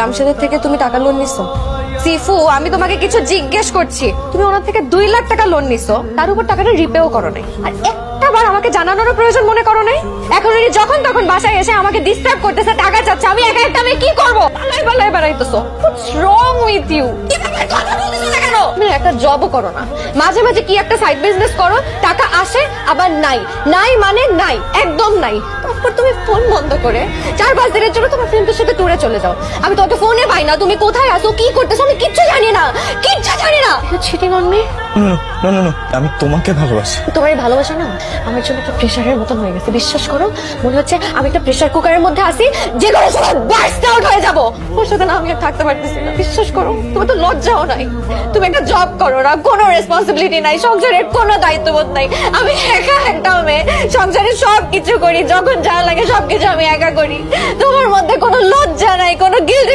জামশেদের থেকে তুমি টাকা লোন নিছো? সিফু, আমি তোমাকে কিছু জিজ্ঞেস করছি। তুমি ওনার থেকে 2 লাখ টাকা লোন নিছো, তার উপর টাকাটা রিপেও করো নাই, আর একটা বার আমাকে জানানোর প্রয়োজন মনে করো নাই। এখন উনি যখন তখন বাসায় এসে আমাকে ডিস্টার্ব করতেছে, টাকা চাচ্ছে। আমি একা একটা আমি কি করবো? পালাই পালাই বেড়াইতেছো। হোয়াটস রং উইথ ইউ? কথা বলতেছো না কেন? তুমি একটা জবও করো না, মাঝে মাঝে কি একটা সাইড বিজনেস করো, টাকা আসে আবার নাই, নাই মানে নাই, একদম নাই। তারপর তুমি ফোন বন্ধ করে 4-5 দিনের জন্য তোমার ফ্রেন্ডের সাথে ট্যুরে চলে যাও। আমি তোমাকে ফোনে পাই না, তুমি কোথায় আছো, কি করতেছো, আমি কিচ্ছু জানি না, কিচ্ছু জানি না। Cheating on me? না না না, আমি তোমাকে ভালোবাসি। তোমার এই ভালোবাসা না আমার জন্য একটা প্রেশারের মতন হয়ে গেছে। বিশ্বাস করো, মনে হচ্ছে আমি একটা প্রেশার কুকারের মধ্যে আছি, যে কোনো সময় বার্স্ট আউট হয়ে যাবো। ওর সাথে না আমি আর থাকতে পারতেছি না। বিশ্বাস করো, তোমার তো লজ্জাও নাই। তুমি একটা জব করো না, কোনো রেসপন্সিবিলিটি নাই, সংসারের কোনো দায়িত্ববোধ নাই। আমি একা একটা মেয়ে, সংসারের সবকিছু করি, যখন যা লাগে সবকিছু আমি একা করি। তোমার মধ্যে কোনো লজ্জা নাই, কোনো গিল্টি